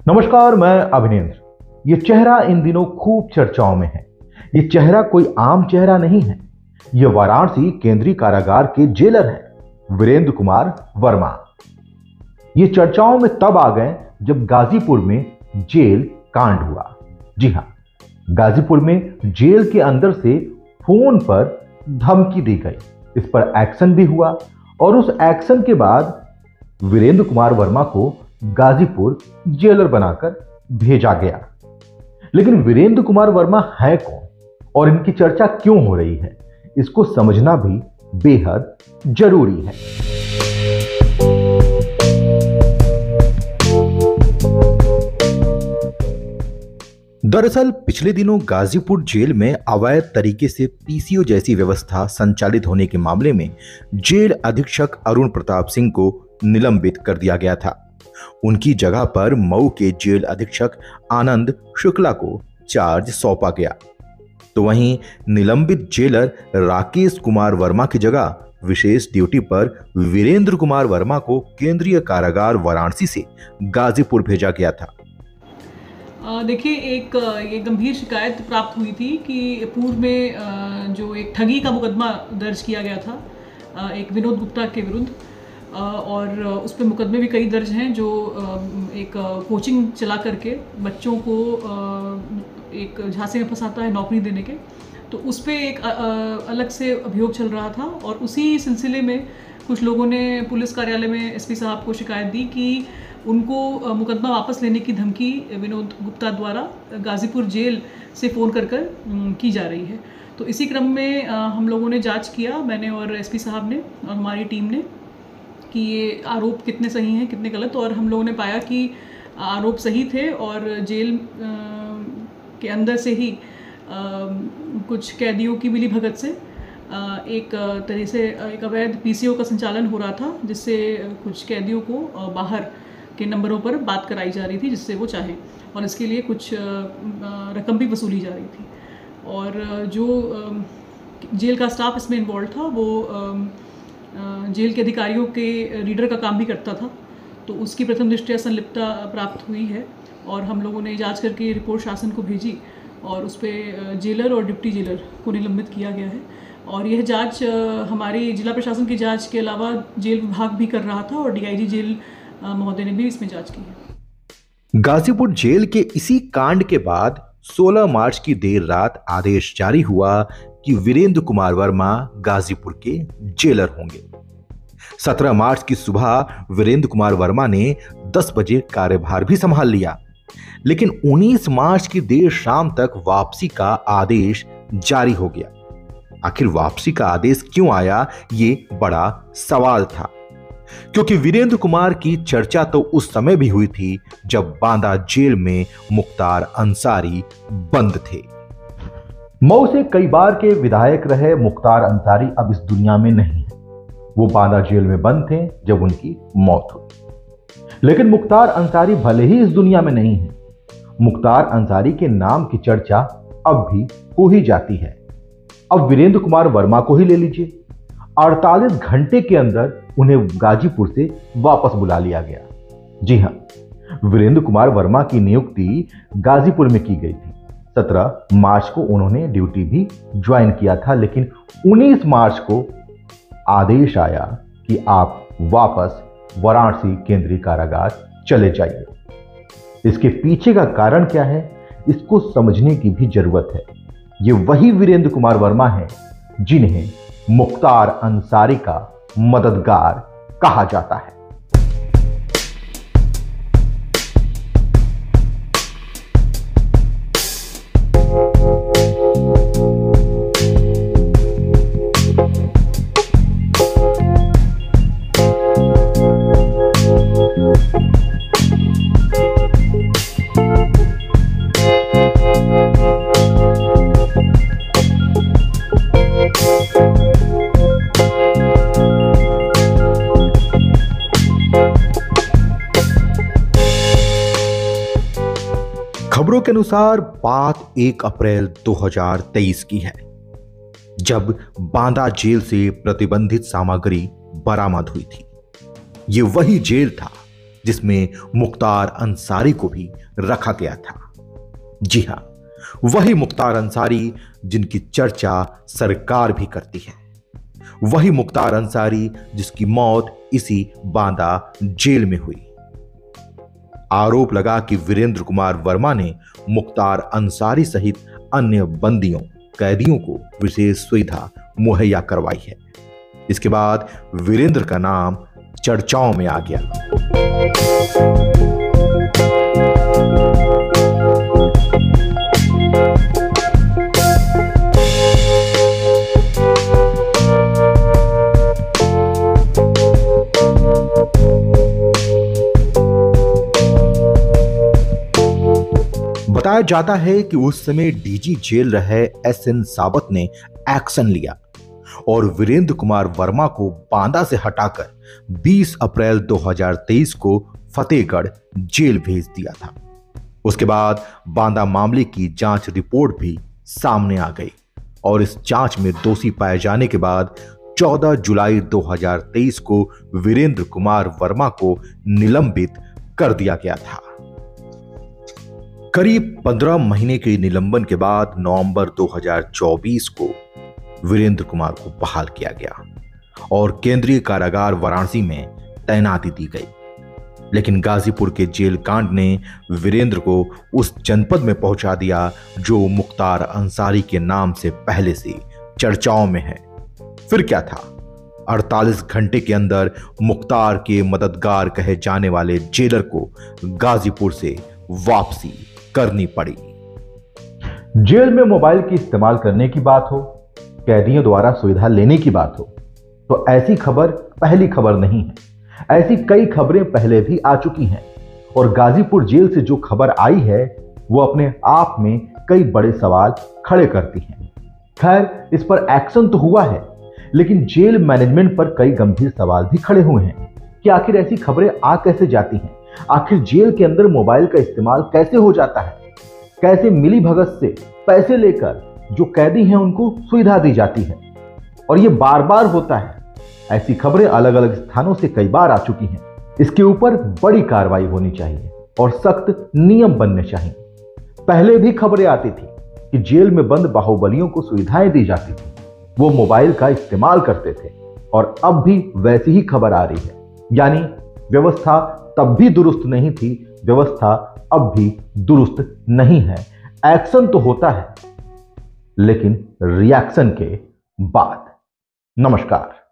नमस्कार, मैं अभिनेंद्र। ये चेहरा इन दिनों खूब चर्चाओं में है। ये चेहरा कोई आम चेहरा नहीं है। ये वाराणसी केंद्रीय कारागार के जेलर हैं, वीरेंद्र कुमार वर्मा। ये चर्चाओं में तब आ गए जब गाजीपुर में जेल कांड हुआ। जी हां, गाजीपुर में जेल के अंदर से फोन पर धमकी दी गई। इस पर एक्शन भी हुआ और उस एक्शन के बाद वीरेंद्र कुमार वर्मा को गाजीपुर जेलर बनाकर भेजा गया। लेकिन वीरेंद्र कुमार वर्मा है कौन और इनकी चर्चा क्यों हो रही है, इसको समझना भी बेहद जरूरी है। दरअसल पिछले दिनों गाजीपुर जेल में अवैध तरीके से पीसीओ जैसी व्यवस्था संचालित होने के मामले में जेल अधीक्षक अरुण प्रताप सिंह को निलंबित कर दिया गया था। उनकी जगह पर मऊ के जेल अधीक्षक आनंद शुक्ला को चार्ज सौंपा गया। तो वहीं निलंबित जेलर राकेश कुमार वर्मा की जगह विशेष ड्यूटी पर वीरेंद्र कुमार वर्मा को केंद्रीय कारागार वाराणसी से गाजीपुर भेजा गया था। देखिए, एक गंभीर शिकायत प्राप्त हुई थी कि पूर्व में जो एक ठगी का मुकदमा दर्ज किया गया था एक विनोद गुप्ता के विरुद्ध, और उस पर मुकदमे भी कई दर्ज हैं जो एक कोचिंग चला करके बच्चों को एक झांसे में फंसाता है नौकरी देने के। तो उस पर एक अलग से अभियोग चल रहा था और उसी सिलसिले में कुछ लोगों ने पुलिस कार्यालय में एसपी साहब को शिकायत दी कि उनको मुकदमा वापस लेने की धमकी विनोद गुप्ता द्वारा गाजीपुर जेल से फ़ोन कर की जा रही है। तो इसी क्रम में हम लोगों ने जांच किया, मैंने और एसपी साहब ने और हमारी टीम ने, कि ये आरोप कितने सही हैं कितने गलत। और हम लोगों ने पाया कि आरोप सही थे और जेल के अंदर से ही कुछ कैदियों की मिली भगत से एक तरह से एक अवैध पीसीओ का संचालन हो रहा था, जिससे कुछ कैदियों को बाहर के नंबरों पर बात कराई जा रही थी जिससे वो चाहें, और इसके लिए कुछ रकम भी वसूली जा रही थी। और जो जेल का स्टाफ इसमें इन्वॉल्व था वो जेल के अधिकारियों के रीडर का काम भी करता था। तो उसकी प्रथम दृष्टया संलिप्तता प्राप्त हुई है और हम लोगों ने जांच करके रिपोर्ट शासन को भेजी और उस पर जेलर और डिप्टी जेलर को निलंबित किया गया है। और यह जांच हमारी जिला प्रशासन की जांच के अलावा जेल विभाग भी कर रहा था और डीआईजी जेल महोदय ने भी इसमें जांच की है। गाजीपुर जेल के इसी कांड के बाद 16 मार्च की देर रात आदेश जारी हुआ कि वीरेंद्र कुमार वर्मा गाजीपुर के जेलर होंगे। 17 मार्च की सुबह वीरेंद्र कुमार वर्मा ने 10 बजे कार्यभार भी संभाल लिया, लेकिन 19 मार्च की देर शाम तक वापसी का आदेश जारी हो गया। आखिर वापसी का आदेश क्यों आया, ये बड़ा सवाल था, क्योंकि वीरेंद्र कुमार की चर्चा तो उस समय भी हुई थी जब बांदा जेल में मुख्तार अंसारी बंद थे। मऊ से कई बार के विधायक रहे मुख्तार अंसारी अब इस दुनिया में नहीं है। वो बांदा जेल में बंद थे जब उनकी मौत हुई। लेकिन मुख्तार अंसारी भले ही इस दुनिया में नहीं है, मुख्तार अंसारी के नाम की चर्चा अब भी हो ही जाती है। अब वीरेंद्र कुमार वर्मा को ही ले लीजिए, 48 घंटे के अंदर उन्हें गाजीपुर से वापस बुला लिया गया। जी हां, वीरेंद्र कुमार वर्मा की नियुक्ति गाजीपुर में की गई थी। 17 मार्च को उन्होंने ड्यूटी भी ज्वाइन किया था, लेकिन 19 मार्च को आदेश आया कि आप वापस वाराणसी केंद्रीय कारागार चले जाइए। इसके पीछे का कारण क्या है, इसको समझने की भी जरूरत है। ये वही वीरेंद्र कुमार वर्मा है जिन्हें मुख्तार अंसारी का मददगार कहा जाता है। खबरों के अनुसार बात 1 अप्रैल 2023 की है, जब बांदा जेल से प्रतिबंधित सामग्री बरामद हुई थी। ये वही जेल था जिसमें मुख्तार अंसारी को भी रखा गया था। जी हां, वही मुख्तार अंसारी जिनकी चर्चा सरकार भी करती है, वही मुख्तार अंसारी जिसकी मौत इसी बांदा जेल में हुई। आरोप लगा कि वीरेंद्र कुमार वर्मा ने मुख्तार अंसारी सहित अन्य बंदियों कैदियों को विशेष सुविधा मुहैया करवाई है। इसके बाद वीरेंद्र का नाम चर्चाओं में आ गया। बताया जाता है कि उस समय डीजी जेल रहे एसएन सावत ने एक्शन लिया और वीरेंद्र कुमार वर्मा को बांदा से हटाकर 20 अप्रैल 2023 को फतेहगढ़ जेल भेज दिया था। उसके बाद बांदा मामले की जांच रिपोर्ट भी सामने आ गई और इस जांच में दोषी पाए जाने के बाद 14 जुलाई 2023 को वीरेंद्र कुमार वर्मा को निलंबित कर दिया गया था। करीब 15 महीने के निलंबन के बाद नवंबर 2024 को वीरेंद्र कुमार को बहाल किया गया और केंद्रीय कारागार वाराणसी में तैनाती दी गई। लेकिन गाजीपुर के जेल कांड ने वीरेंद्र को उस जनपद में पहुंचा दिया जो मुख्तार अंसारी के नाम से पहले से चर्चाओं में है। फिर क्या था, 48 घंटे के अंदर मुख्तार के मददगार कहे जाने वाले जेलर को गाजीपुर से वापसी करनी पड़ी। जेल में मोबाइल की इस्तेमाल करने की बात हो, कैदियों द्वारा सुविधा लेने की बात हो, तो ऐसी खबर पहली खबर नहीं है। ऐसी कई खबरें पहले भी आ चुकी हैं और गाजीपुर जेल से जो खबर आई है वो अपने आप में कई बड़े सवाल खड़े करती हैं। खैर, इस पर एक्शन तो हुआ है, लेकिन जेल मैनेजमेंट पर कई गंभीर सवाल भी खड़े हुए हैं कि आखिर ऐसी खबरें आ कैसे जाती हैं। आखिर जेल के अंदर मोबाइल का इस्तेमाल कैसे हो जाता है, कैसे मिली भगत से पैसे लेकर जो कैदी हैं उनको सुविधा दी जाती है, और ये बार बार होता है। ऐसी खबरें अलग अलग स्थानों से कई बार आ चुकी हैं। इसके ऊपर बड़ी कार्रवाई होनी चाहिए और सख्त नियम बनने चाहिए। पहले भी खबरें आती थी कि जेल में बंद बाहुबलियों को सुविधाएं दी जाती थी, वो मोबाइल का इस्तेमाल करते थे, और अब भी वैसी ही खबर आ रही है। यानी व्यवस्था तब भी दुरुस्त नहीं थी, व्यवस्था अब भी दुरुस्त नहीं है। एक्शन तो होता है, लेकिन रिएक्शन के बाद। नमस्कार।